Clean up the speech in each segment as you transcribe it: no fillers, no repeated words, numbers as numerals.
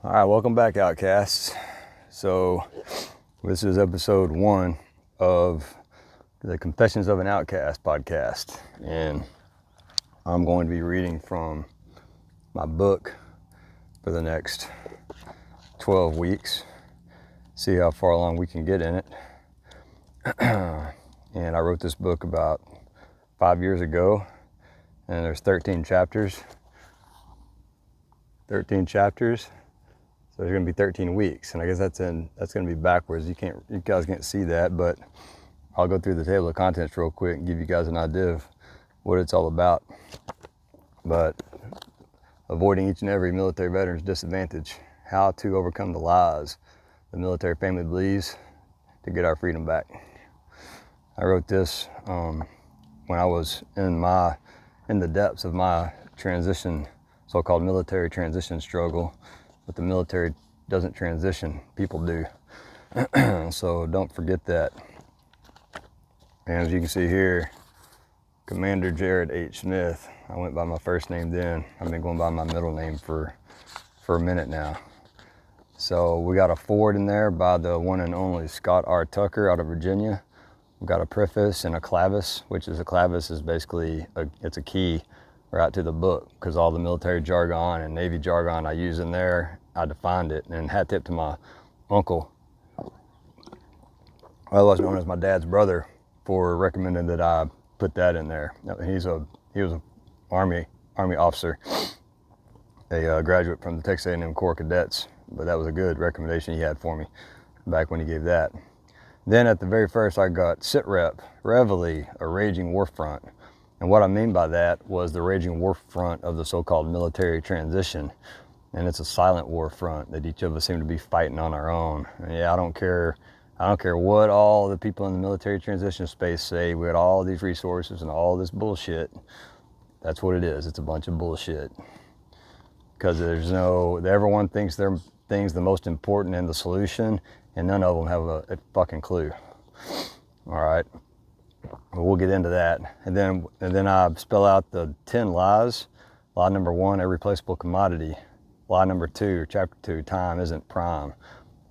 All right, welcome back, Outcasts. So this is episode 1 of the Confessions of an Outcast podcast, and I'm going to be reading from my book for the next 12 weeks, see how far along we can get in it. And I wrote this book about 5 years ago, and there's 13 chapters. So there's going to be 13 weeks, and I guess that's going to be backwards. You guys can't see that, but I'll go through the table of contents real quick and give you guys an idea of what it's all about. But avoiding each and every military veteran's disadvantage, how to overcome the lies the military family believes to get our freedom back. I wrote this when I was in the depths of my transition, so-called military transition struggle. But the military doesn't transition, people do. So don't forget that. And as you can see here, Commander Jared H. Smith. I went by my first name then. I've been going by my middle name for a minute now. So we got a foreword in there by the one and only Scott R. Tucker out of Virginia. We've got a preface and a clavis, which is a clavis is basically it's a key right to the book, because all the military jargon and Navy jargon I use in there, I defined it. And hat tip to my uncle, otherwise known as my dad's brother, for recommending that I put that in there. He was an Army officer, a graduate from the Texas A&M Corps Cadets, but that was a good recommendation he had for me back when he gave that. Then at the very first, I got SITREP, Reveille, a raging war front. And what I mean by that was the raging war front of the so-called military transition. And it's a silent war front that each of us seem to be fighting on our own. And yeah, I don't care what all the people in the military transition space say. We got all these resources and all this bullshit. That's what it is. It's a bunch of bullshit. Because everyone thinks their thing's the most important and the solution, and none of them have a fucking clue. All right. We'll get into that. And then I spell out the 10 lies. Lie number 1, irreplaceable commodity. Lie number 2, chapter 2, time isn't prime.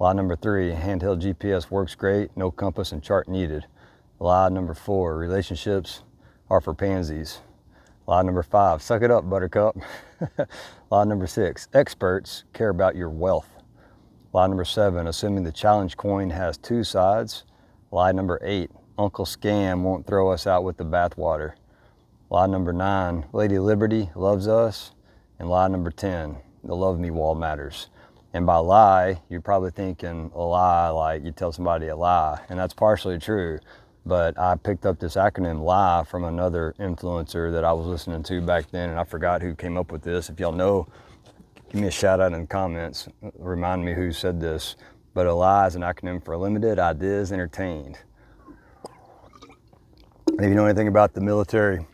Lie number 3, handheld GPS works great, no compass and chart needed. Lie number 4, relationships are for pansies. Lie number 5, suck it up, buttercup. Lie number 6, experts care about your wealth. Lie number 7, assuming the challenge coin has 2 sides. Lie number 8, Uncle Scam won't throw us out with the bathwater. Lie number 9, Lady Liberty loves us. And lie number 10, the love me wall matters. And by lie, you're probably thinking a lie like you tell somebody a lie. And that's partially true. But I picked up this acronym lie from another influencer that I was listening to back then. And I forgot who came up with this. If y'all know, give me a shout out in the comments. Remind me who said this. But a lie is an acronym for limited ideas entertained. If you know anything about the military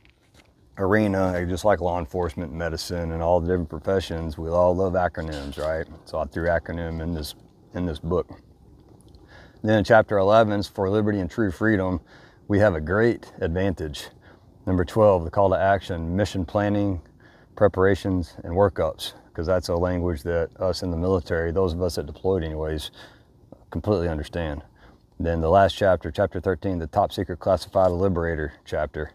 arena, just like law enforcement, medicine, and all the different professions, we all love acronyms, right? So I threw acronym in this book. Then in chapter 11, for liberty and true freedom, we have a great advantage. Number 12, the call to action, mission planning, preparations, and workups, because that's a language that us in the military, those of us that deployed anyways, completely understand. Then the last chapter, chapter 13, the top secret classified liberator chapter.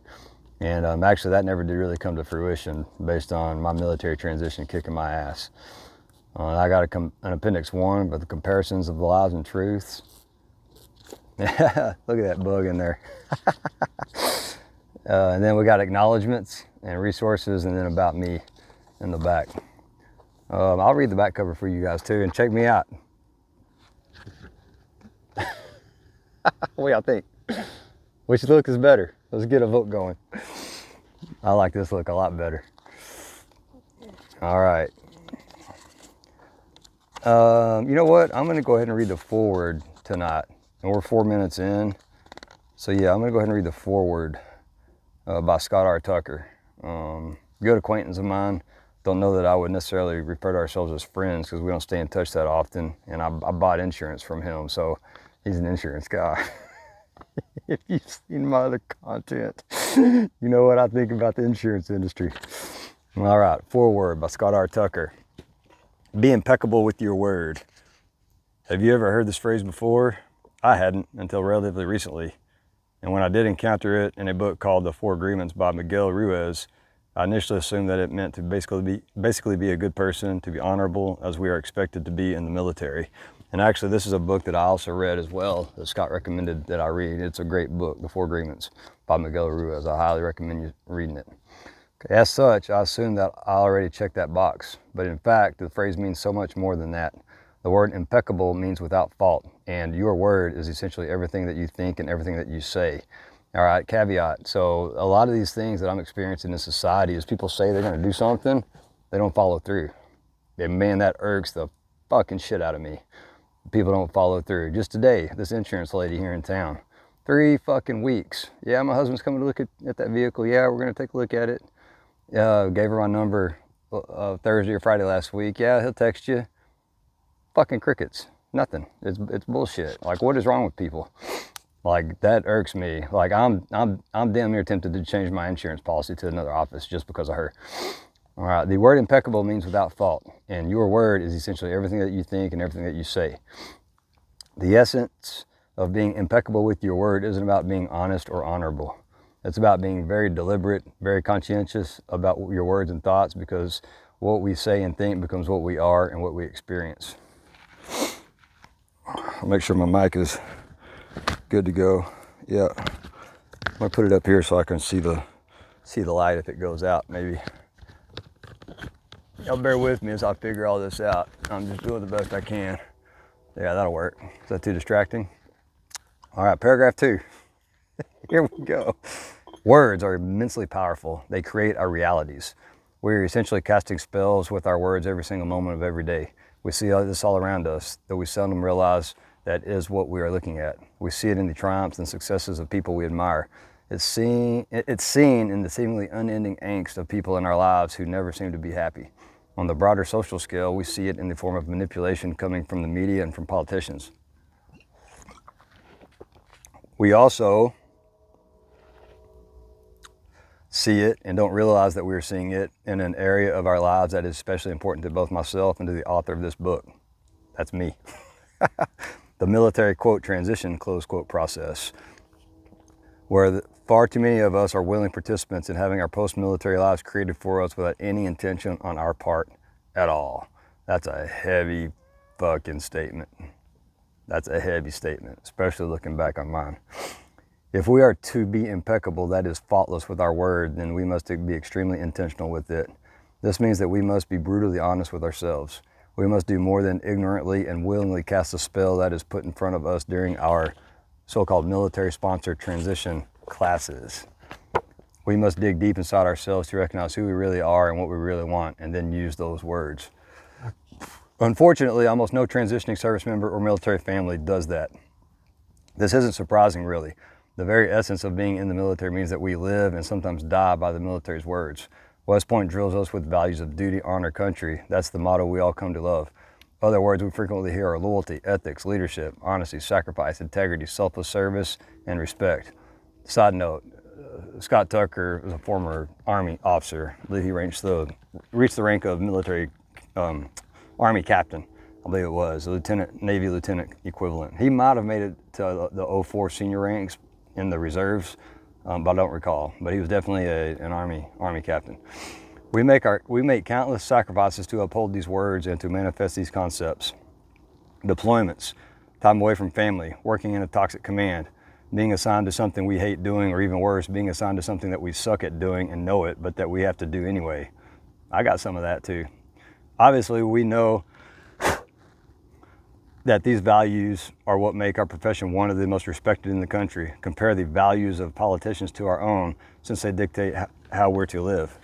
And actually that never did really come to fruition based on my military transition kicking my ass. I got an appendix 1 with the comparisons of the lies and truths. Look at that bug in there. And then we got acknowledgments and resources, and then about me in the back. I'll read the back cover for you guys too, and check me out. What do y'all think? Which look is better? Let's get a vote going. I like this look a lot better. All right. You know what? I'm going to go ahead and read the foreword tonight. And we're 4 minutes in. So yeah, I'm going to go ahead and read the foreword by Scott R. Tucker. Good acquaintance of mine. Don't know that I would necessarily refer to ourselves as friends because we don't stay in touch that often. And I bought insurance from him, so he's an insurance guy. If you've seen my other content, you know what I think about the insurance industry. All right, foreword by Scott R. Tucker. Be impeccable with your word. Have you ever heard this phrase before? I hadn't until relatively recently. And when I did encounter it in a book called The Four Agreements by Miguel Ruiz, I initially assumed that it meant to basically be a good person, to be honorable, as we are expected to be in the military. And actually, this is a book that I also read as well, that Scott recommended that I read. It's a great book, The Four Agreements by Miguel Ruiz. I highly recommend you reading it. Okay, as such, I assumed that I already checked that box. But in fact, the phrase means so much more than that. The word impeccable means without fault, and your word is essentially everything that you think and everything that you say. All right, caveat. So a lot of these things that I'm experiencing in society is people say they're gonna do something, they don't follow through. And man, that irks the fucking shit out of me. People don't follow through. Just today, this insurance lady here in town, 3 fucking weeks. Yeah, my husband's coming to look at that vehicle. Yeah, we're gonna take a look at it. Gave her my number Thursday or Friday last week. Yeah, he'll text you. Fucking crickets. Nothing. It's bullshit. Like, what is wrong with people? Like, that irks me. Like, I'm damn near tempted to change my insurance policy to another office just because of her. All right, the word impeccable means without fault, and your word is essentially everything that you think and everything that you say. The essence of being impeccable with your word isn't about being honest or honorable. It's about being very deliberate, very conscientious about your words and thoughts, because what we say and think becomes what we are and what we experience. I'll make sure my mic is good to go. Yeah, I'm gonna put it up here so I can see the light if it goes out. Maybe y'all bear with me as I figure all this out. I'm just doing the best I can. Yeah, that'll work. Is that too distracting? All right, paragraph 2. Here we go. Words are immensely powerful. They create our realities. We're essentially casting spells with our words every single moment of every day. We see this all around us, though we seldom realize that is what we are looking at. We see it in the triumphs and successes of people we admire. It's seen in the seemingly unending angst of people in our lives who never seem to be happy. On the broader social scale, we see it in the form of manipulation coming from the media and from politicians. We also see it and don't realize that we're seeing it in an area of our lives that is especially important to both myself and to the author of this book. That's me. The military, quote, transition, close quote, process, where far too many of us are willing participants in having our post-military lives created for us without any intention on our part at all. That's a heavy fucking statement. That's a heavy statement, especially looking back on mine. If we are to be impeccable, that is faultless with our word, then we must be extremely intentional with it. This means that we must be brutally honest with ourselves. We must do more than ignorantly and willingly cast a spell that is put in front of us during our so-called military-sponsored transition classes. We must dig deep inside ourselves to recognize who we really are and what we really want, and then use those words. Unfortunately, almost no transitioning service member or military family does that. This isn't surprising, really. The very essence of being in the military means that we live and sometimes die by the military's words. West Point drills us with values of duty, honor, country. That's the motto we all come to love. Other words we frequently hear are loyalty, ethics, leadership, honesty, sacrifice, integrity, selfless service, and respect. Side note, Scott Tucker was a former Army officer. I believe he reached the rank of military Army captain. I believe it was, a Navy lieutenant equivalent. He might have made it to the 04 senior ranks in the reserves, but I don't recall. But he was definitely an Army captain. We make countless sacrifices to uphold these words and to manifest these concepts. Deployments, time away from family, working in a toxic command, being assigned to something we hate doing, or even worse, being assigned to something that we suck at doing and know it, but that we have to do anyway. I got some of that too. Obviously, we know that these values are what make our profession one of the most respected in the country. Compare the values of politicians to our own, since they dictate how we're to live.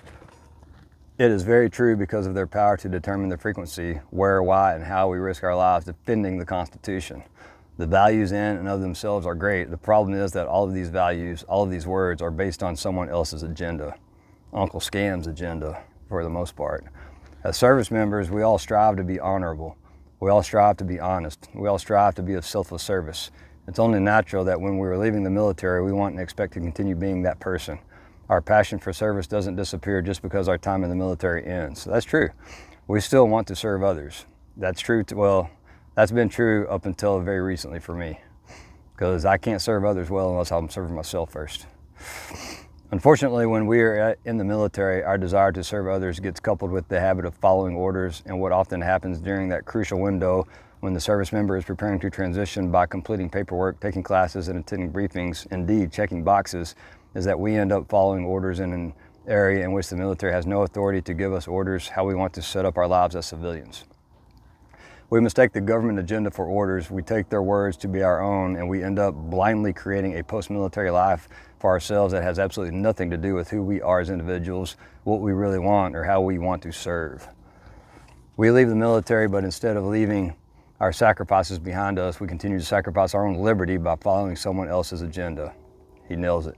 It is very true because of their power to determine the frequency, where, why, and how we risk our lives defending the Constitution. The values in and of themselves are great. The problem is that all of these values, all of these words are based on someone else's agenda. Uncle Scam's agenda, for the most part. As service members, we all strive to be honorable. We all strive to be honest. We all strive to be of selfless service. It's only natural that when we're leaving the military, we want and expect to continue being that person. our passion for service doesn't disappear just because our time in the military ends. So that's true. We still want to serve others. That's true. That's been true up until very recently for me, because I can't serve others well unless I'm serving myself first. Unfortunately, when we are in the military, our desire to serve others gets coupled with the habit of following orders, and what often happens during that crucial window when the service member is preparing to transition by completing paperwork, taking classes, and attending briefings, indeed checking boxes, is that we end up following orders in an area in which the military has no authority to give us orders how we want to set up our lives as civilians. We mistake the government agenda for orders, we take their words to be our own, and we end up blindly creating a post-military life for ourselves that has absolutely nothing to do with who we are as individuals, what we really want, or how we want to serve. We leave the military, but instead of leaving our sacrifices behind us, we continue to sacrifice our own liberty by following someone else's agenda. He nails it.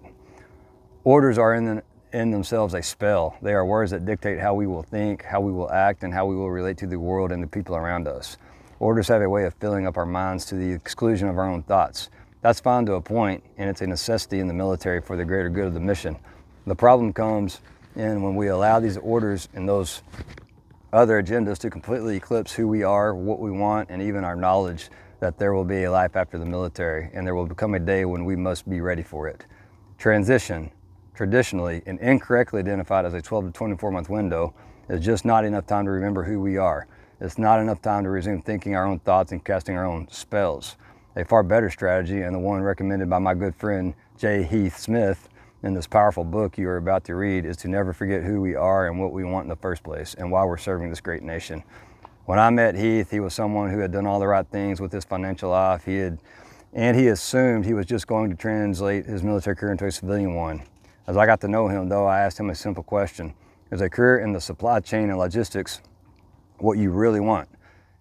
Orders are in themselves a spell. They are words that dictate how we will think, how we will act, and how we will relate to the world and the people around us. Orders have a way of filling up our minds to the exclusion of our own thoughts. That's fine to a point, and it's a necessity in the military for the greater good of the mission. The problem comes in when we allow these orders and those other agendas to completely eclipse who we are, what we want, and even our knowledge that there will be a life after the military, and there will become a day when we must be ready for it. Transition, traditionally and incorrectly identified as a 12 to 24 month window, is just not enough time to remember who we are. It's not enough time to resume thinking our own thoughts and casting our own spells. A far better strategy, and the one recommended by my good friend J. Heath Smith in this powerful book you are about to read, is to never forget who we are and what we want in the first place and why we're serving this great nation. When I met Heath, he was someone who had done all the right things with his financial life. He assumed he was just going to translate his military career into a civilian one. As I got to know him, though, I asked him a simple question. Is a career in the supply chain and logistics what you really want?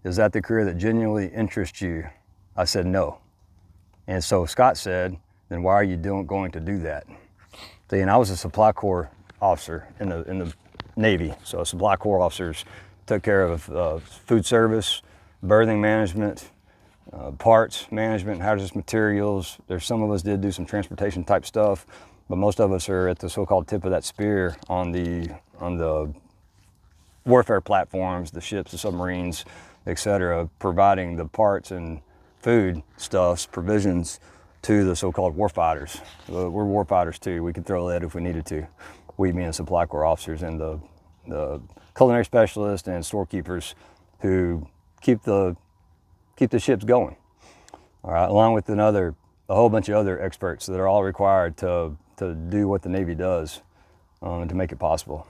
Is that the career that genuinely interests you? I said no. And so Scott said, then why are you going to do that? See, and I was a supply corps officer in the Navy. So supply corps officers took care of food service, berthing management, parts management, hazardous materials. There's some of us did do some transportation type stuff, but most of us are at the so-called tip of that spear on the warfare platforms, the ships, the submarines, etc., providing the parts and food stuffs, provisions to the so-called warfighters. We're warfighters too. We could throw lead if we needed to. We being supply corps officers and the culinary specialists and storekeepers who keep the ships going. All right, along with a whole bunch of other experts that are all required to do what the Navy does and to make it possible.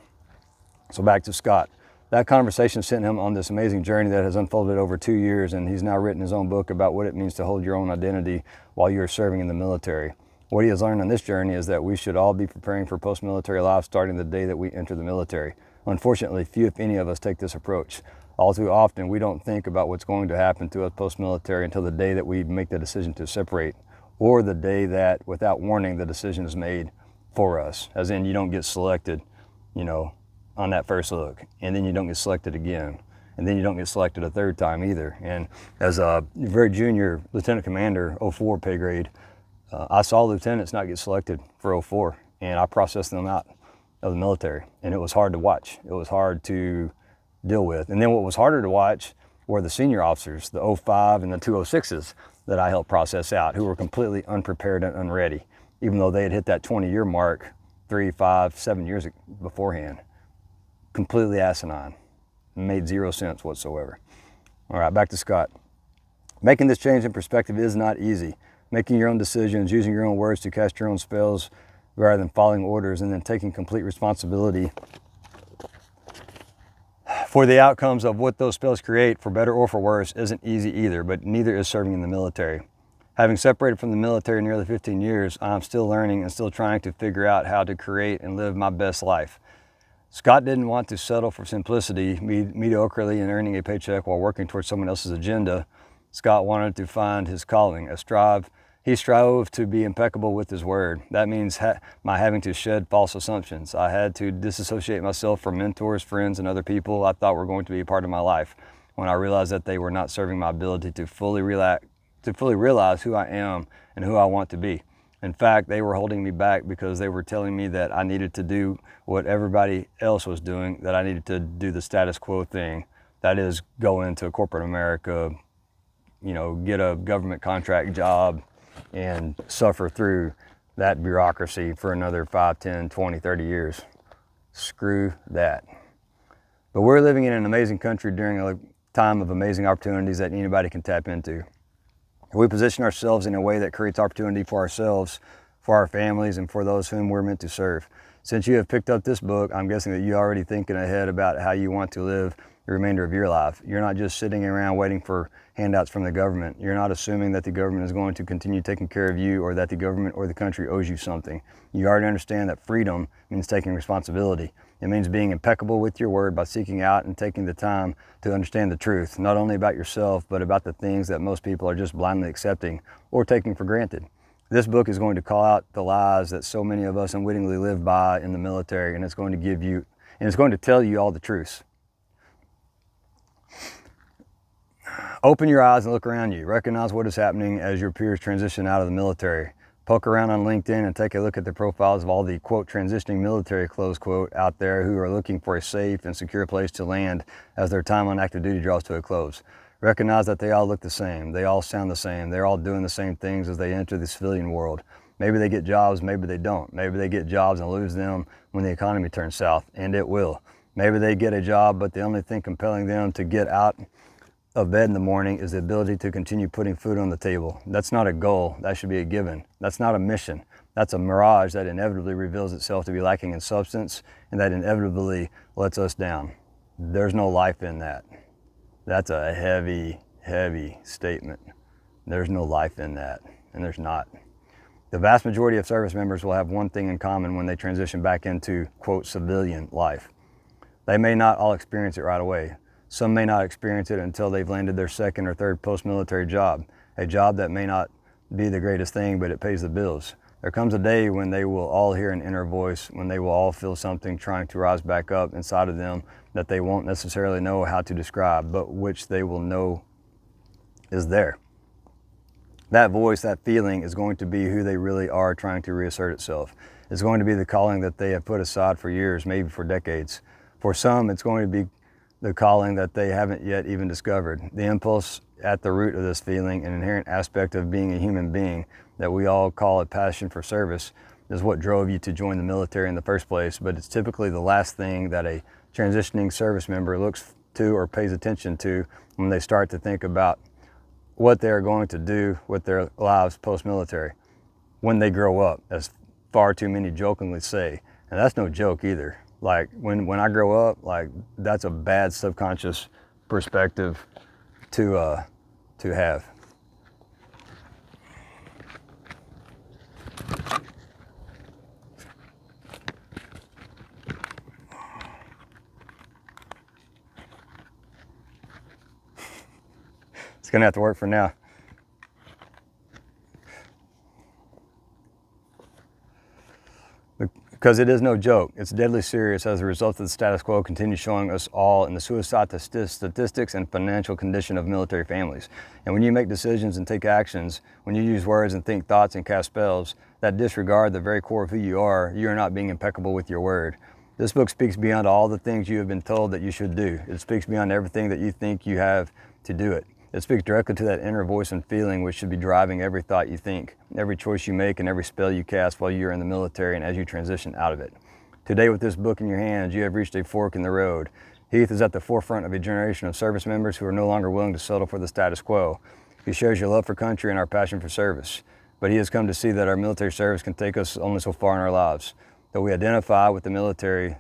So back to Scott. That conversation sent him on this amazing journey that has unfolded over 2 years, and he's now written his own book about what it means to hold your own identity while you're serving in the military. What he has learned on this journey is that we should all be preparing for post-military life starting the day that we enter the military. Unfortunately, few if any of us take this approach. All too often, we don't think about what's going to happen to us post-military until the day that we make the decision to separate, or the day that, without warning, the decision is made for us. As in, you don't get selected, on that first look, and then you don't get selected again, and then you don't get selected a third time either. And as a very junior lieutenant commander, 04 pay grade, I saw lieutenants not get selected for 04, and I processed them out of the military, and it was hard to watch. It was hard to deal with. And then what was harder to watch were the senior officers, the 05 and the 206s that I helped process out, who were completely unprepared and unready, even though they had hit that 20-year mark 3, 5, 7 years beforehand. Completely asinine. Made zero sense whatsoever. All right, back to Scott. Making this change in perspective is not easy. Making your own decisions, using your own words to cast your own spells rather than following orders, and then taking complete responsibility for the outcomes of what those spells create, for better or for worse, isn't easy either, but neither is serving in the military. Having separated from the military nearly 15 years, I'm still learning and still trying to figure out how to create and live my best life. Scott didn't want to settle for simplicity, mediocrely, and earning a paycheck while working towards someone else's agenda. Scott wanted to find his calling, He strove to be impeccable with his word. That means my having to shed false assumptions. I had to disassociate myself from mentors, friends, and other people I thought were going to be a part of my life when I realized that they were not serving my ability to fully realize who I am and who I want to be. In fact, they were holding me back because they were telling me that I needed to do what everybody else was doing, that I needed to do the status quo thing. That is, go into corporate America, get a government contract job and suffer through that bureaucracy for another 5, 10, 20, 30 years. Screw that. But we're living in an amazing country during a time of amazing opportunities that anybody can tap into. We position ourselves in a way that creates opportunity for ourselves, for our families, and for those whom we're meant to serve. Since you have picked up this book, I'm guessing that you're already thinking ahead about how you want to live the remainder of your life. You're not just sitting around waiting for handouts from the government. You're not assuming that the government is going to continue taking care of you, or that the government or the country owes you something. You already understand that freedom means taking responsibility. It means being impeccable with your word by seeking out and taking the time to understand the truth, not only about yourself, but about the things that most people are just blindly accepting or taking for granted. This book is going to call out the lies that so many of us unwittingly live by in the military, and it's going to tell you all the truths. Open your eyes and look around you. Recognize what is happening as your peers transition out of the military. Poke around on LinkedIn and take a look at the profiles of all the, quote, transitioning military, close quote, out there who are looking for a safe and secure place to land as their time on active duty draws to a close. Recognize that they all look the same. They all sound the same. They're all doing the same things as they enter the civilian world. Maybe they get jobs, maybe they don't. Maybe they get jobs and lose them when the economy turns south, and it will. Maybe they get a job, but the only thing compelling them to get out of bed in the morning is the ability to continue putting food on the table. That's not a goal, that should be a given. That's not a mission. That's a mirage that inevitably reveals itself to be lacking in substance, and that inevitably lets us down. There's no life in that. That's a heavy, heavy statement. There's no life in that, and there's not. The vast majority of service members will have one thing in common when they transition back into, quote, civilian life. They may not all experience it right away. Some may not experience it until they've landed their second or third post-military job, a job that may not be the greatest thing, but it pays the bills. There comes a day when they will all hear an inner voice, when they will all feel something trying to rise back up inside of them that they won't necessarily know how to describe, but which they will know is there. That voice, that feeling, is going to be who they really are trying to reassert itself. It's going to be the calling that they have put aside for years, maybe for decades. For some, it's going to be the calling that they haven't yet even discovered. The impulse at the root of this feeling, an inherent aspect of being a human being that we all call a passion for service, is what drove you to join the military in the first place, but it's typically the last thing that a transitioning service member looks to or pays attention to when they start to think about what they're going to do with their lives post-military when they grow up, as far too many jokingly say. And that's no joke either. Like when I grow up, like that's a bad subconscious perspective to have. It's gonna have to work for now. Because it is no joke. It's deadly serious as a result of the status quo continues showing us all in the suicide statistics and financial condition of military families. And when you make decisions and take actions, when you use words and think thoughts and cast spells that disregard the very core of who you are not being impeccable with your word. This book speaks beyond all the things you have been told that you should do. It speaks beyond everything that you think you have to do it. It speaks directly to that inner voice and feeling which should be driving every thought you think, every choice you make, and every spell you cast while you're in the military and as you transition out of it. Today, with this book in your hands, you have reached a fork in the road. Heath is at the forefront of a generation of service members who are no longer willing to settle for the status quo. He shares your love for country and our passion for service, but he has come to see that our military service can take us only so far in our lives. Though we have to identify with the military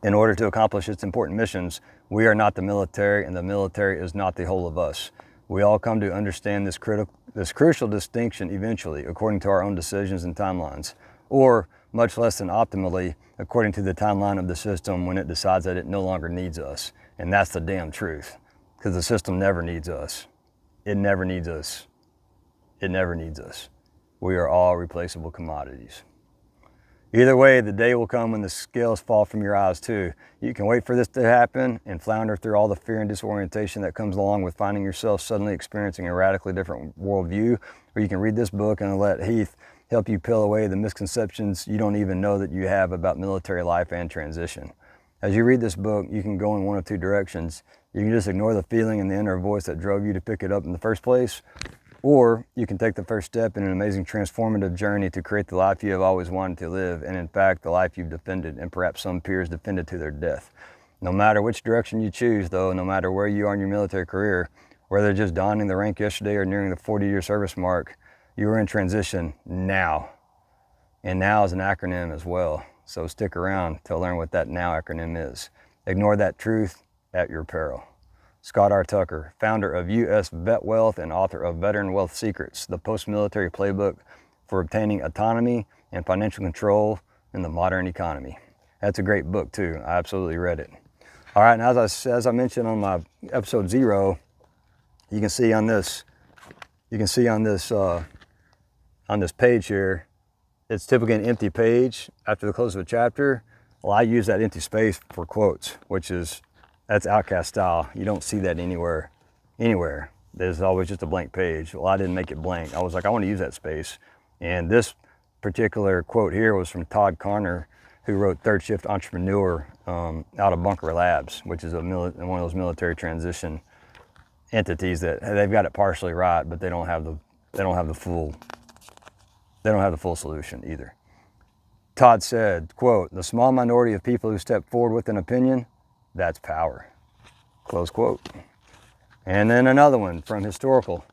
in order to accomplish its important missions, we are not the military, and the military is not the whole of us. We all come to understand this crucial distinction eventually, according to our own decisions and timelines, or much less than optimally, according to the timeline of the system when it decides that it no longer needs us. And that's the damn truth, because the system never needs us. It never needs us. It never needs us. We are all replaceable commodities. Either way, the day will come when the scales fall from your eyes too. You can wait for this to happen and flounder through all the fear and disorientation that comes along with finding yourself suddenly experiencing a radically different worldview, or you can read this book and let Heath help you peel away the misconceptions you don't even know that you have about military life and transition. As you read this book, you can go in one of two directions. You can just ignore the feeling and the inner voice that drove you to pick it up in the first place, or you can take the first step in an amazing transformative journey to create the life you have always wanted to live, and in fact, the life you've defended, and perhaps some peers defended to their death. No matter which direction you choose, though, no matter where you are in your military career, whether just donning the rank yesterday or nearing the 40-year service mark, you are in transition now. And now is an acronym as well, so stick around to learn what that NOW acronym is. Ignore that truth at your peril. Scott R. Tucker, founder of U.S. Vet Wealth and author of Veteran Wealth Secrets, the post-military playbook for obtaining autonomy and financial control in the modern economy. That's a great book too. I absolutely read it. All right, now as I mentioned on my episode 0, you can see on this page here, it's typically an empty page after the close of a chapter. Well, I use that empty space for quotes, that's Outcast style. You don't see that anywhere. There's always just a blank page. Well, I didn't make it blank. I was like, I want to use that space. And this particular quote here was from Todd Connor, who wrote Third Shift Entrepreneur out of Bunker Labs, which is one of those military transition entities that they've got it partially right, but they don't have the full solution either. Todd said, quote, "The small minority of people who step forward with an opinion, that's power." Close quote. And then another one from Historical,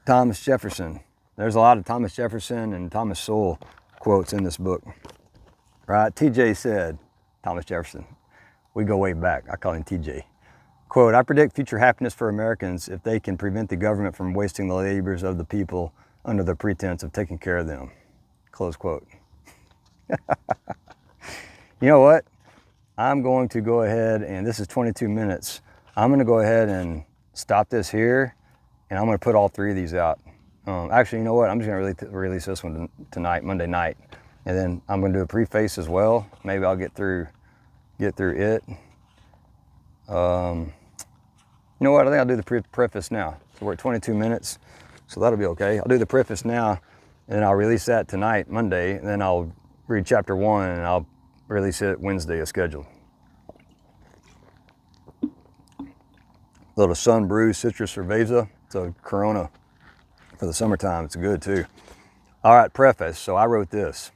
Thomas Jefferson. There's a lot of Thomas Jefferson and Thomas Sowell quotes in this book. Right? TJ said, Thomas Jefferson, we go way back. I call him TJ. Quote, "I predict future happiness for Americans if they can prevent the government from wasting the labors of the people under the pretense of taking care of them." Close quote. You know what? I'm going to go ahead, and this is 22 minutes. I'm going to go ahead and stop this here, and I'm going to put all 3 of these out. Actually, you know what? I'm just going to release this one tonight, Monday night, and then I'm going to do a preface as well. Maybe I'll get through it. You know what? I think I'll do the preface now. So we're at 22 minutes, so that'll be okay. I'll do the preface now, and then I'll release that tonight, Monday, and then I'll read chapter 1, and I'll release it Wednesday as scheduled. A little sun brew citrus cerveza. It's a Corona for the summertime. It's good too. All right, preface. So I wrote this,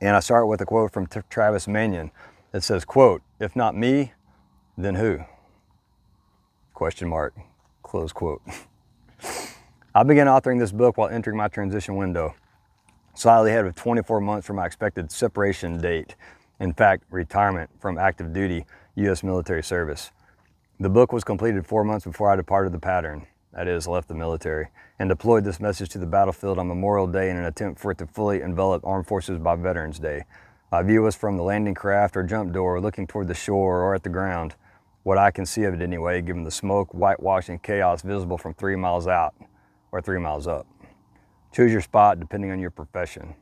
and I start with a quote from Travis Manion that says, quote, "If not me, then who?" Question mark. Close quote. I began authoring this book while entering my transition window, slightly ahead of 24 months from my expected separation date. In fact, retirement from active duty U.S. military service. The book was completed 4 months before I departed the pattern, that is, left the military, and deployed this message to the battlefield on Memorial Day in an attempt for it to fully envelop Armed Forces by Veterans Day. My view was from the landing craft or jump door, looking toward the shore or at the ground, what I can see of it anyway, given the smoke, whitewash, and chaos visible from 3 miles out or 3 miles up. Choose your spot depending on your profession.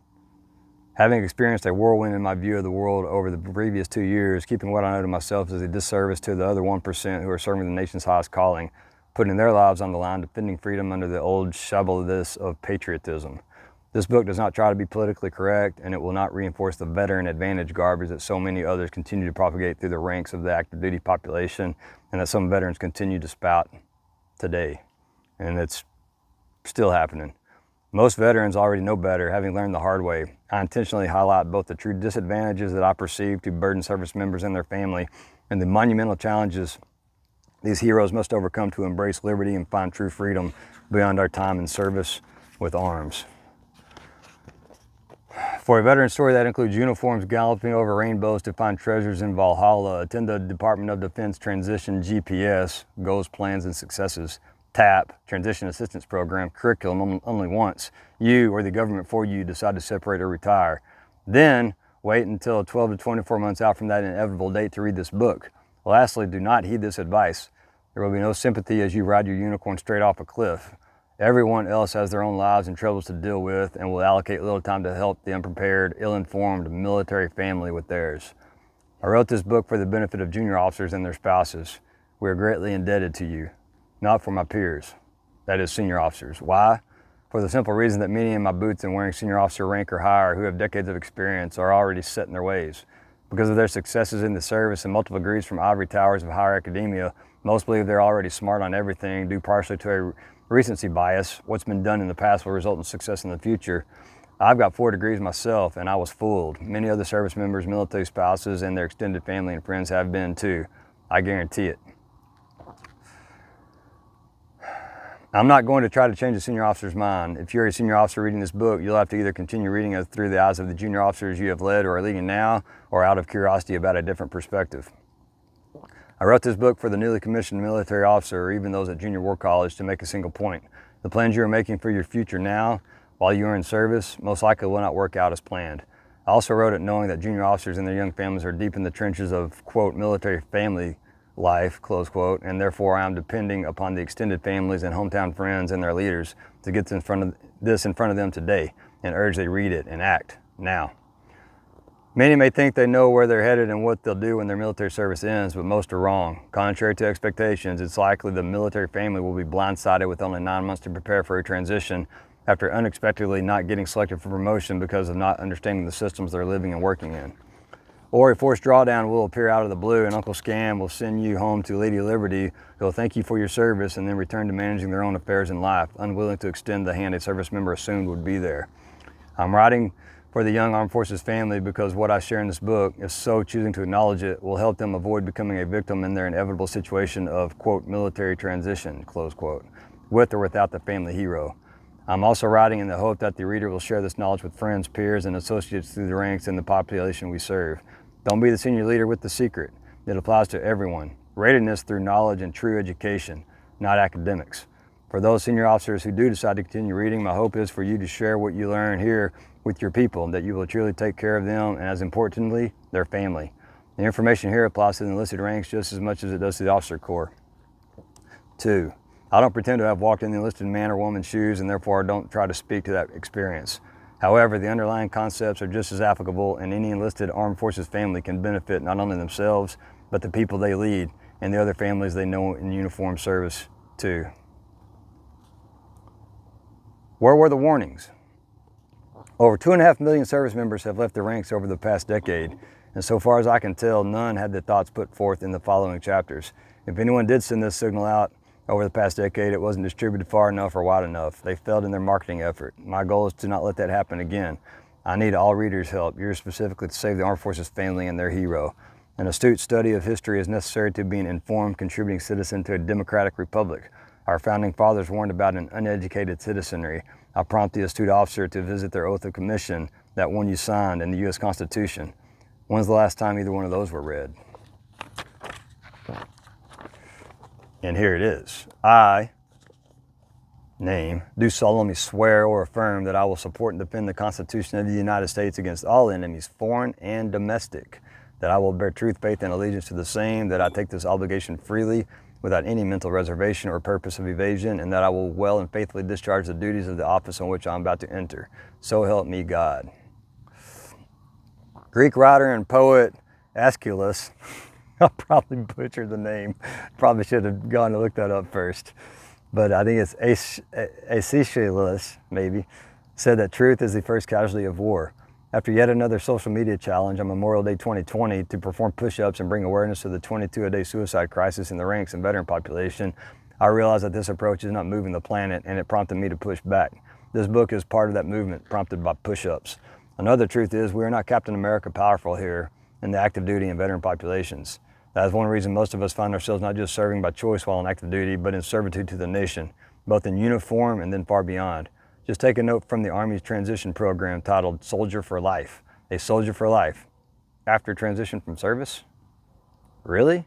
Having experienced a whirlwind in my view of the world over the previous 2 years, keeping what I know to myself is a disservice to the other 1% who are serving the nation's highest calling, putting their lives on the line, defending freedom under the old shibboleths of patriotism. This book does not try to be politically correct, and it will not reinforce the veteran advantage garbage that so many others continue to propagate through the ranks of the active duty population, and that some veterans continue to spout today. And it's still happening. Most veterans already know better, having learned the hard way. I intentionally highlight both the true disadvantages that I perceive to burden service members and their family, and the monumental challenges these heroes must overcome to embrace liberty and find true freedom beyond our time in service with arms. For a veteran story that includes uniforms galloping over rainbows to find treasures in Valhalla, attend the Department of Defense Transition GPS, Goals, Plans, and Successes, TAP, Transition Assistance Program, curriculum only once you or the government for you decide to separate or retire. Then wait until 12 to 24 months out from that inevitable date to read this book. Lastly, do not heed this advice. There will be no sympathy as you ride your unicorn straight off a cliff. Everyone else has their own lives and troubles to deal with and will allocate little time to help the unprepared, ill-informed military family with theirs. I wrote this book for the benefit of junior officers and their spouses. We are greatly indebted to you, not for my peers, that is senior officers. Why? For the simple reason that many in my boots and wearing senior officer rank or higher who have decades of experience are already set in their ways. Because of their successes in the service and multiple degrees from ivory towers of higher academia, most believe they're already smart on everything, due partially to a recency bias. What's been done in the past will result in success in the future. I've got 4 degrees myself, and I was fooled. Many other service members, military spouses, and their extended family and friends have been too. I guarantee it. I'm not going to try to change a senior officer's mind. If you're a senior officer reading this book, you'll have to either continue reading it through the eyes of the junior officers you have led or are leading now, or out of curiosity about a different perspective. I wrote this book for the newly commissioned military officer, or even those at junior war college, to make a single point. The plans you are making for your future now, while you are in service, most likely will not work out as planned. I also wrote it knowing that junior officers and their young families are deep in the trenches of, quote, military family life, close quote, and therefore I am depending upon the extended families and hometown friends and their leaders to get this in front of them today and urge they read it and act now. Many may think they know where they're headed and what they'll do when their military service ends, but most are wrong. Contrary to expectations, it's likely the military family will be blindsided with only 9 months to prepare for a transition after unexpectedly not getting selected for promotion because of not understanding the systems they're living and working in. Or a forced drawdown will appear out of the blue and Uncle Scam will send you home to Lady Liberty, who will thank you for your service and then return to managing their own affairs in life, unwilling to extend the hand a service member assumed would be there. I'm writing for the young Armed Forces family because what I share in this book, if so choosing to acknowledge it, will help them avoid becoming a victim in their inevitable situation of, quote, military transition, close quote, with or without the family hero. I'm also writing in the hope that the reader will share this knowledge with friends, peers, and associates through the ranks and the population we serve. Don't be the senior leader with the secret. It applies to everyone. Readiness through knowledge and true education, not academics. For those senior officers who do decide to continue reading, my hope is for you to share what you learn here with your people, that you will truly take care of them, and as importantly, their family. The information here applies to the enlisted ranks just as much as it does to the officer corps. 2, I don't pretend to have walked in the enlisted man or woman's shoes, and therefore I don't try to speak to that experience. However, the underlying concepts are just as applicable, and any enlisted Armed Forces family can benefit not only themselves, but the people they lead and the other families they know in uniform service too. Where were the warnings? Over 2.5 million service members have left the ranks over the past decade, and so far as I can tell, none had the thoughts put forth in the following chapters. If anyone did send this signal out over the past decade, it wasn't distributed far enough or wide enough. They failed in their marketing effort. My goal is to not let that happen again. I need all readers' help, yours specifically, to save the Armed Forces family and their hero. An astute study of history is necessary to be an informed, contributing citizen to a democratic republic. Our founding fathers warned about an uneducated citizenry. I prompt the astute officer to visit their oath of commission, that one you signed, in the U.S. Constitution. When's the last time either one of those were read? And here it is. I, do solemnly swear or affirm that I will support and defend the Constitution of the United States against all enemies, foreign and domestic, that I will bear truth, faith, and allegiance to the same, that I take this obligation freely without any mental reservation or purpose of evasion, and that I will well and faithfully discharge the duties of the office on which I am about to enter. So help me God. Greek writer and poet Aeschylus, I probably butchered the name. Probably should have gone to look that up first. But I think it's Aeschylus, maybe, said that truth is the first casualty of war. After yet another social media challenge on Memorial Day 2020 to perform push-ups and bring awareness to the 22-a-day suicide crisis in the ranks and veteran population, I realized that this approach is not moving the planet, and it prompted me to push back. This book is part of that movement, prompted by push-ups. Another truth is we are not Captain America powerful here in the active duty and veteran populations. That is one reason most of us find ourselves not just serving by choice while on active duty, but in servitude to the nation, both in uniform and then far beyond. Just take a note from the Army's transition program titled Soldier for Life. A soldier for life. After transition from service? Really?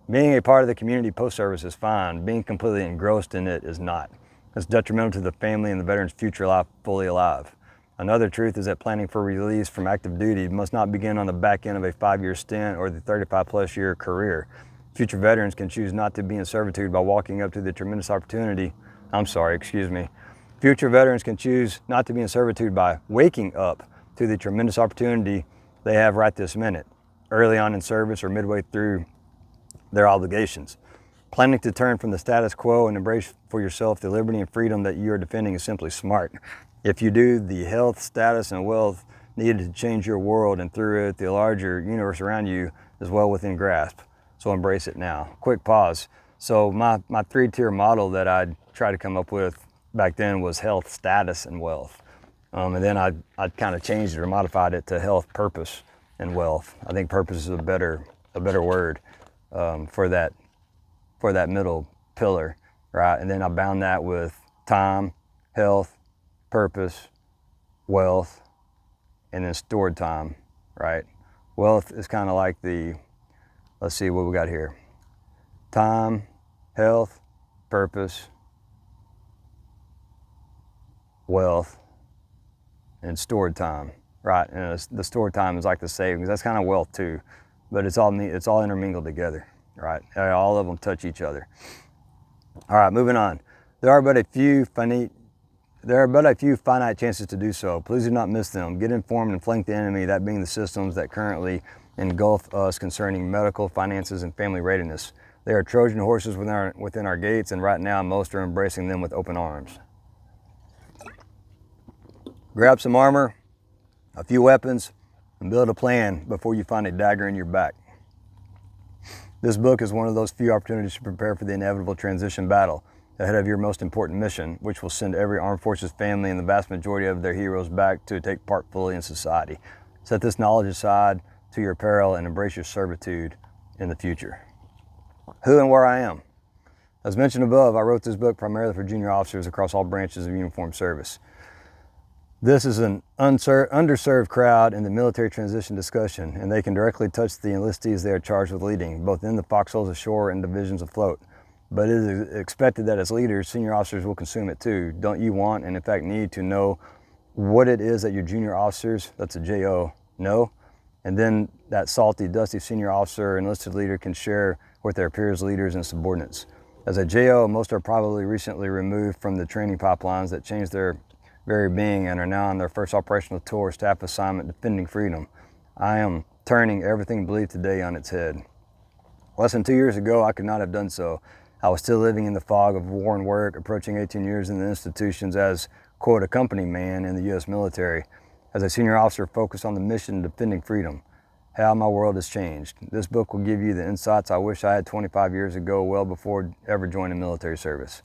Being a part of the community post-service is fine. Being completely engrossed in it is not. It's detrimental to the family and the veteran's future life fully alive. Another truth is that planning for release from active duty must not begin on the back end of a 5-year stint or the 35-plus year career. Future veterans can choose not to be in servitude by walking up to the tremendous opportunity Future veterans can choose not to be in servitude by waking up to the tremendous opportunity they have right this minute, early on in service or midway through their obligations. Planning to turn from the status quo and embrace for yourself the liberty and freedom that you are defending is simply smart. If you do, the health, status, and wealth needed to change your world and through it the larger universe around you is well within grasp. So embrace it now. Quick pause. So my three-tier model that I tried to come up with back then was health, status, and wealth. And then I kind of changed it or modified it to health, purpose, and wealth. I think purpose is a better word for that middle pillar, right? And then I bound that with time, health, purpose, wealth, and then stored time, right? Wealth is kind of like let's see what we got here. Time, health, purpose, wealth, and stored time, right? And the stored time is like the savings. That's kind of wealth too, but it's all intermingled together, right? All of them touch each other. All right, moving on. There are but a few finite chances to do so. Please do not miss them. Get informed and flank the enemy, that being the systems that currently engulf us concerning medical, finances, and family readiness. They are Trojan horses within our gates, and right now most are embracing them with open arms. Grab some armor, a few weapons, and build a plan before you find a dagger in your back. This book is one of those few opportunities to prepare for the inevitable transition battle ahead of your most important mission, which will send every armed forces family and the vast majority of their heroes back to take part fully in society. Set this knowledge aside to your peril and embrace your servitude in the future. Who and where I am. As mentioned above, I wrote this book primarily for junior officers across all branches of uniformed service. This is an underserved crowd in the military transition discussion, and they can directly touch the enlistees they are charged with leading, both in the foxholes ashore and divisions afloat. But it is expected that as leaders, senior officers will consume it too. Don't you want, and in fact need, to know what it is that your junior officers, that's a JO, know? And then that salty, dusty senior officer enlisted leader can share with their peers, leaders, and subordinates. As a JO, most are probably recently removed from the training pipelines that changed their very being and are now on their first operational tour, staff assignment, defending freedom. I am turning everything believed today on its head. Less than 2 years ago, I could not have done so. I was still living in the fog of war and work, approaching 18 years in the institutions as, quote, a company man in the U.S. military. As a senior officer focused on the mission of defending freedom. How my world has changed. This book will give you the insights I wish I had 25 years ago, well before ever joining military service.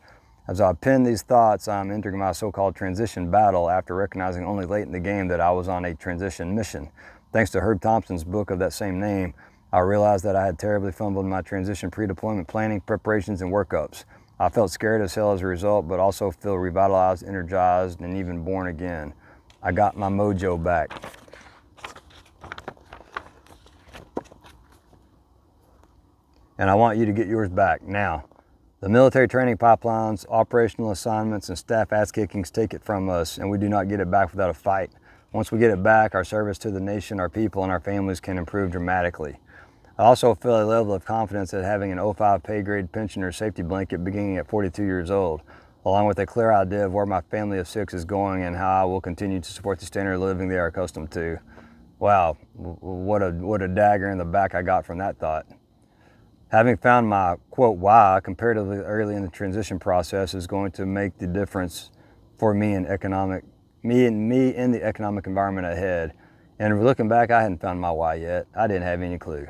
As I pen these thoughts, I'm entering my so-called transition battle after recognizing only late in the game that I was on a transition mission. Thanks to Herb Thompson's book of that same name, I realized that I had terribly fumbled my transition pre-deployment planning, preparations, and workups. I felt scared as hell as a result, but also feel revitalized, energized, and even born again. I got my mojo back. And I want you to get yours back now. The military training pipelines, operational assignments, and staff ass-kickings take it from us, and we do not get it back without a fight. Once we get it back, our service to the nation, our people, and our families can improve dramatically. I also feel a level of confidence that having an 05 pay grade pension or safety blanket beginning at 42 years old, along with a clear idea of where my family of 6 is going and how I will continue to support the standard of living they are accustomed to. Wow, what a dagger in the back I got from that thought. Having found my, quote, why comparatively early in the transition process is going to make the difference for me in the economic environment ahead. And looking back, I hadn't found my why yet. I didn't have any clue.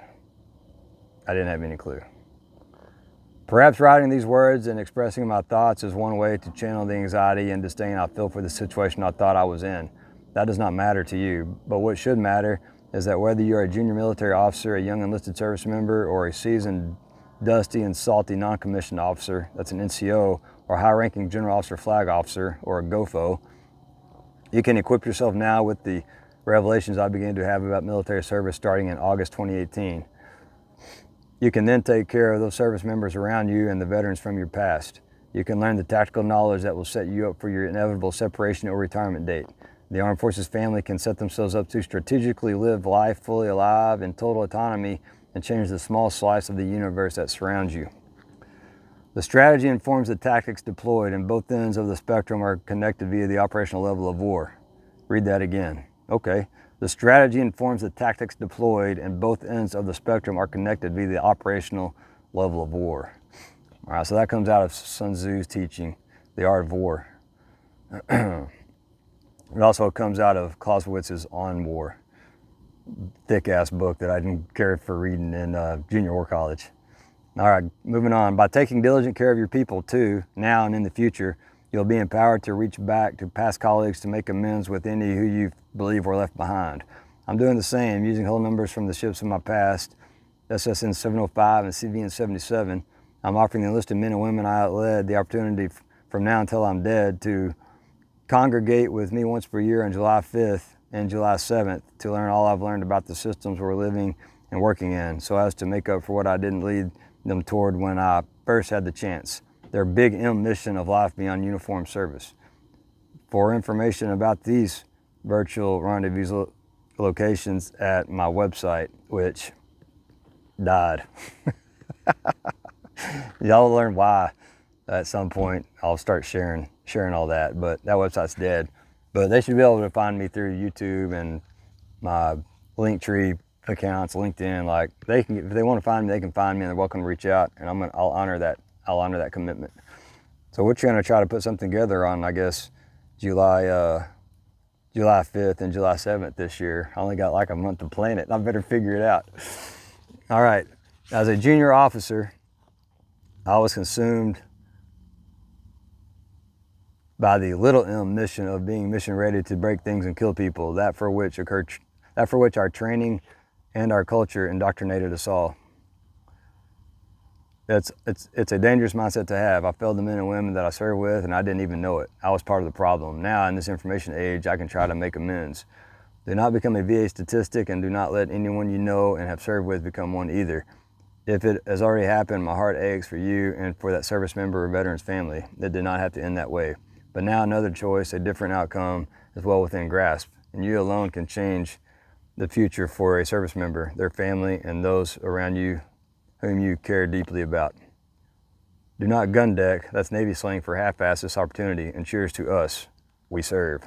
Perhaps writing these words and expressing my thoughts is one way to channel the anxiety and disdain I feel for the situation I thought I was in. That does not matter to you, but what should matter is that whether you're a junior military officer, a young enlisted service member, or a seasoned, dusty, and salty non-commissioned officer, that's an NCO, or high-ranking general officer flag officer, or a GOFO, you can equip yourself now with the revelations I began to have about military service starting in August 2018. You can then take care of those service members around you and the veterans from your past. You can learn the tactical knowledge that will set you up for your inevitable separation or retirement date. The Armed Forces family can set themselves up to strategically live life fully alive in total autonomy and change the small slice of the universe that surrounds you. The strategy informs the tactics deployed, and both ends of the spectrum are connected via the operational level of war. Read that again. Okay. The strategy informs the tactics deployed, and both ends of the spectrum are connected via the operational level of war. All right, so that comes out of Sun Tzu's teaching, The Art of War. It also comes out of Clausewitz's On War, thick-ass book that I didn't care for reading in junior war college. All right, moving on. By taking diligent care of your people too, now and in the future, you'll be empowered to reach back to past colleagues to make amends with any who you believe were left behind. I'm doing the same, using whole numbers from the ships of my past, SSN 705 and CVN 77. I'm offering the enlisted men and women I led the opportunity from now until I'm dead to congregate with me once per year on July 5th and July 7th to learn all I've learned about the systems we're living and working in, so as to make up for what I didn't lead them toward when I first had the chance. Their big M mission of life beyond uniform service. For information about these virtual rendezvous locations at my website, which died. Y'all will learn why at some point. I'll start sharing all that, but that website's dead. But they should be able to find me through YouTube and my Linktree accounts, LinkedIn. Like they can, if they want to find me, they can find me, and they're welcome to reach out. And I'll honor that. I'll honor that commitment. So we're going to try to put something together on, I guess, July 5th and July 7th this year. I only got like a month to plan it. I better figure it out. All right. As a junior officer, I was consumed by the little M mission of being mission ready to break things and kill people, that for which our training and our culture indoctrinated us all. It's a dangerous mindset to have. I failed the men and women that I served with, and I didn't even know it. I was part of the problem. Now, in this information age, I can try to make amends. Do not become a VA statistic, and do not let anyone you know and have served with become one either. If it has already happened, my heart aches for you and for that service member or veteran's family. It did not have to end that way. But now another choice, a different outcome, is well within grasp, and you alone can change the future for a service member, their family, and those around you whom you care deeply about. Do not gun deck, that's Navy slang for half-ass this opportunity, and cheers to us, we serve.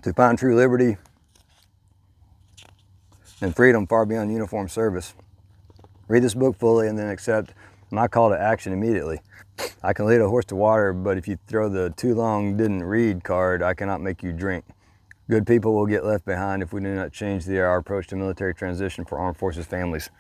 To find true liberty and freedom far beyond uniform service, read this book fully and then accept my call to action immediately. I can lead a horse to water, but if you throw the too long didn't read card, I cannot make you drink. Good people will get left behind if we do not change our approach to military transition for armed forces families.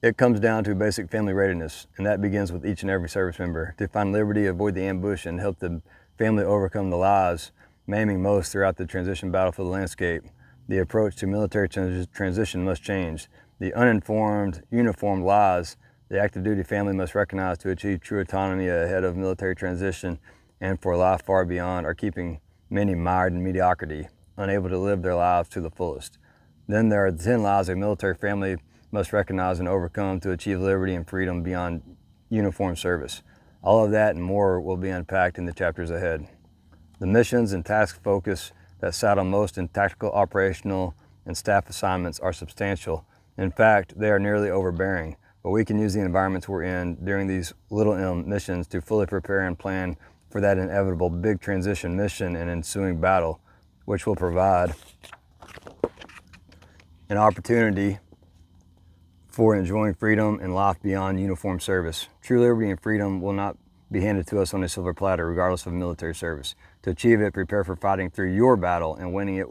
It comes down to basic family readiness, and that begins with each and every service member. To find liberty, avoid the ambush, and help the family overcome the lies maiming most throughout the transition battlefield landscape, the approach to military transition must change. The uninformed, uniformed lies the active duty family must recognize to achieve true autonomy ahead of military transition and for life far beyond are keeping many mired in mediocrity, unable to live their lives to the fullest. Then there are the 10 lies a military family must recognize and overcome to achieve liberty and freedom beyond uniform service. All of that and more will be unpacked in the chapters ahead. The missions and task focus that saddle most in tactical, operational, and staff assignments are substantial. In fact, they are nearly overbearing, but we can use the environments we're in during these little M missions to fully prepare and plan for that inevitable big transition mission and ensuing battle, which will provide an opportunity for enjoying freedom and life beyond uniform service. True liberty and freedom will not be handed to us on a silver platter, regardless of military service. To achieve it, prepare for fighting through your battle, and winning it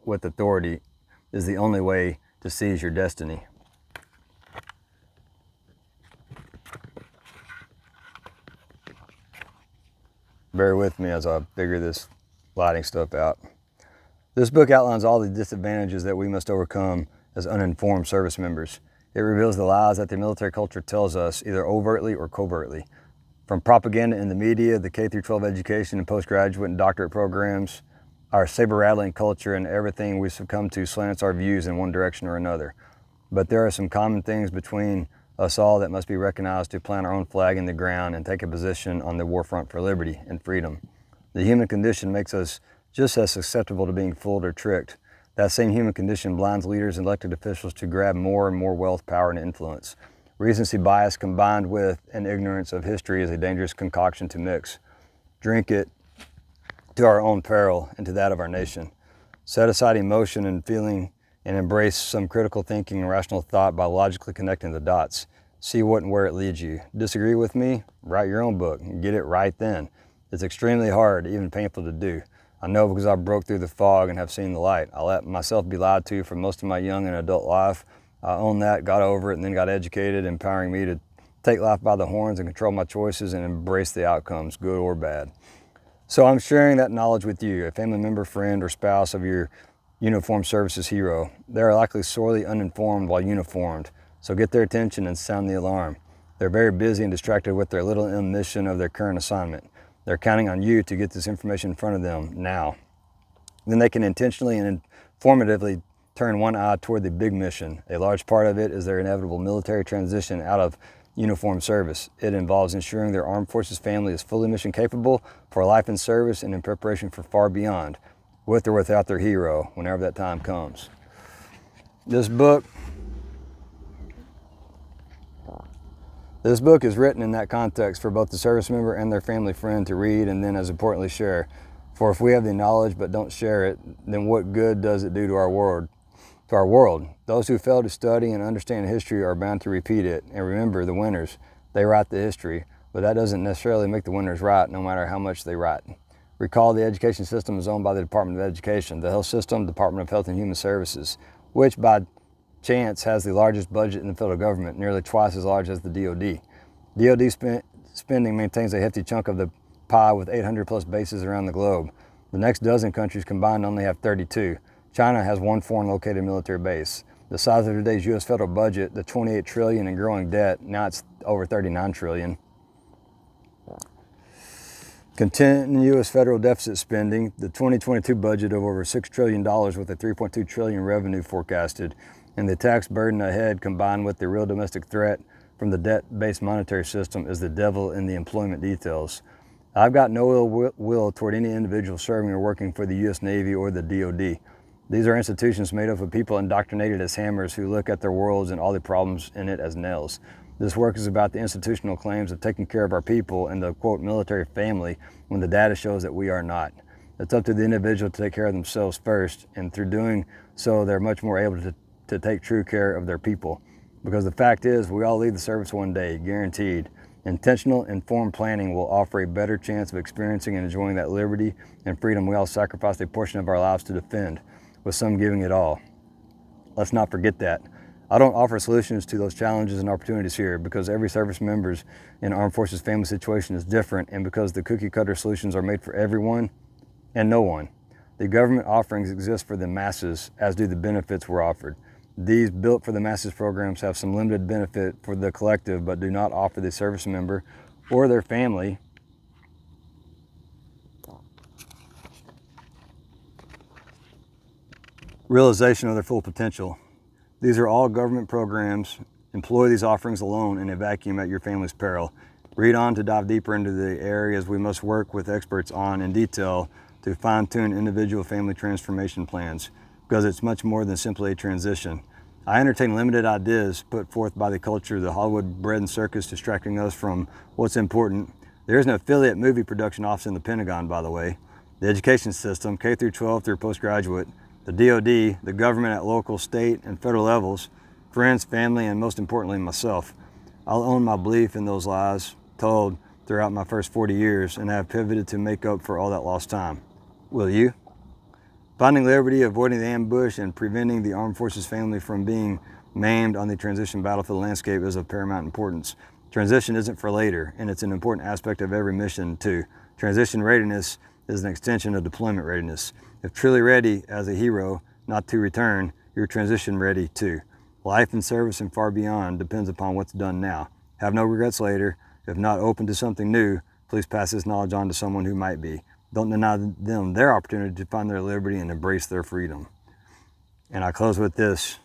with authority is the only way to seize your destiny. Bear with me as I figure this lighting stuff out. This book outlines all the disadvantages that we must overcome as uninformed service members. It reveals the lies that the military culture tells us, either overtly or covertly. From propaganda in the media, the K-12 education and postgraduate and doctorate programs, our saber-rattling culture and everything we succumb to slants our views in one direction or another. But there are some common things between us all that must be recognized to plant our own flag in the ground and take a position on the war front for liberty and freedom. The human condition makes us just as susceptible to being fooled or tricked. That same human condition blinds leaders and elected officials to grab more and more wealth, power, and influence. Recency bias combined with an ignorance of history is a dangerous concoction to mix. Drink it to our own peril and to that of our nation. Set aside emotion and feeling and embrace some critical thinking and rational thought by logically connecting the dots. See what and where it leads you. Disagree with me? Write your own book and get it right then. It's extremely hard, even painful to do. I know because I broke through the fog and have seen the light. I let myself be lied to for most of my young and adult life. I owned that, got over it, and then got educated, empowering me to take life by the horns and control my choices and embrace the outcomes, good or bad. So I'm sharing that knowledge with you, a family member, friend, or spouse of your uniformed services hero. They are likely sorely uninformed while uniformed, so get their attention and sound the alarm. They're very busy and distracted with their little M mission of their current assignment. They're counting on you to get this information in front of them now. Then they can intentionally and informatively turn one eye toward the big mission. A large part of it is their inevitable military transition out of uniformed service. It involves ensuring their armed forces family is fully mission capable for life in service and in preparation for far beyond, with or without their hero, whenever that time comes. This book is written in that context for both the service member and their family friend to read and then, as importantly, share. For if we have the knowledge but don't share it, then what good does it do to our world? Those who fail to study and understand history are bound to repeat it. And remember, the winners, they write the history, but that doesn't necessarily make the winners right, no matter how much they write. Recall, the education system is owned by the Department of Education, the health system, Department of Health and Human Services, which by chance has the largest budget in the federal government, nearly twice as large as the DoD. DoD spending maintains a hefty chunk of the pie with 800 plus bases around the globe. The next dozen countries combined only have 32. China has one foreign located military base. The size of today's U.S. federal budget, the $28 trillion in growing debt, now it's over $39 trillion. Continuous federal deficit spending, the 2022 budget of over $6 trillion with a $3.2 trillion revenue forecasted, and the tax burden ahead combined with the real domestic threat from the debt-based monetary system is the devil in the employment details. I've got no ill will toward any individual serving or working for the U.S. Navy or the DoD. These are institutions made up of people indoctrinated as hammers who look at their worlds and all the problems in it as nails. This work is about the institutional claims of taking care of our people and the, quote, military family when the data shows that we are not. It's up to the individual to take care of themselves first, and through doing so, they're much more able to take true care of their people. Because the fact is, we all leave the service one day, guaranteed. Intentional, informed planning will offer a better chance of experiencing and enjoying that liberty and freedom we all sacrificed a portion of our lives to defend, with some giving it all. Let's not forget that. I don't offer solutions to those challenges and opportunities here because every service member's in Armed Forces family situation is different, and because the cookie cutter solutions are made for everyone and no one. The government offerings exist for the masses, as do the benefits we're offered. These built for the masses programs have some limited benefit for the collective, but do not offer the service member or their family realization of their full potential. These are all government programs. Employ these offerings alone in a vacuum at your family's peril. Read on to dive deeper into the areas we must work with experts on in detail to fine-tune individual family transformation plans, because it's much more than simply a transition. I entertain limited ideas put forth by the culture, the Hollywood bread and circus distracting us from what's important. There is an affiliate movie production office in the Pentagon, by the way. The education system, K through 12 through postgraduate, the DoD, the government at local, state, and federal levels, friends, family, and most importantly, myself. I'll own my belief in those lies told throughout my first 40 years and have pivoted to make up for all that lost time. Will you? Finding liberty, avoiding the ambush, and preventing the Armed Forces family from being maimed on the transition battlefield landscape is of paramount importance. Transition isn't for later, and it's an important aspect of every mission too. Transition readiness is an extension of deployment readiness. If truly ready as a hero, not to return, you're transition ready too. Life and service and far beyond depends upon what's done now. Have no regrets later. If not open to something new, please pass this knowledge on to someone who might be. Don't deny them their opportunity to find their liberty and embrace their freedom. And I close with this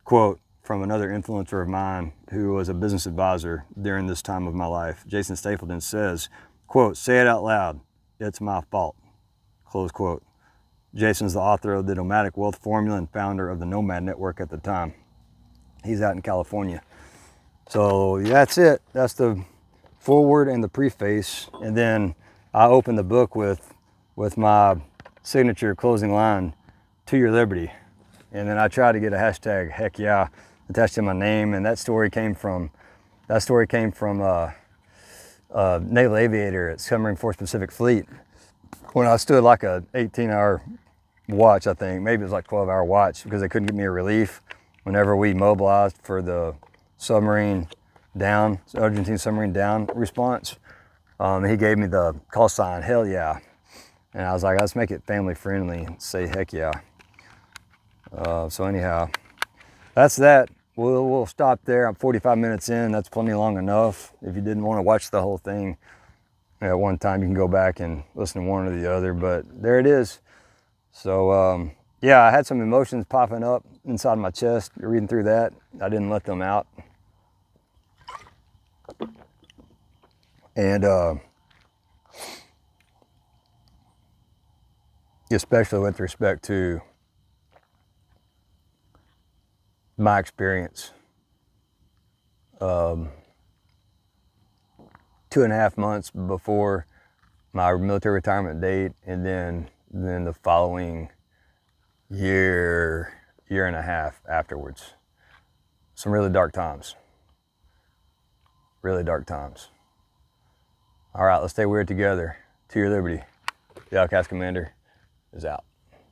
quote from another influencer of mine who was a business advisor during this time of my life. Jason Stapleton says, quote, "Say it out loud. It's my fault." Close quote. Jason's the author of the Nomadic Wealth Formula and founder of the Nomad Network at the time. He's out in California. So that's it. That's the foreword and the preface. And then I open the book with my signature closing line, "To your liberty." And then I try to get a hashtag, heck yeah, attached to my name. And that story came from naval aviator at Submarine Force Pacific Fleet. When I stood like a 18-hour watch, I think, maybe it was like 12-hour watch, because they couldn't get me a relief whenever we mobilized for the submarine down, Argentine submarine down response. He gave me the call sign, hell yeah. And I was like, let's make it family friendly and say heck yeah. So anyhow, that's that. We'll stop there. I'm 45 minutes in. That's plenty long enough. If you didn't want to watch the whole thing at one time, you can go back and listen to one or the other, but there it is. So yeah, I had some emotions popping up inside my chest reading through that. I didn't let them out. And especially with respect to my experience. 2.5 months before my military retirement date, and then the following year and a half afterwards. Some really dark times. Really dark times. All right, let's stay weird together. To your liberty. The Outcast Commander is out.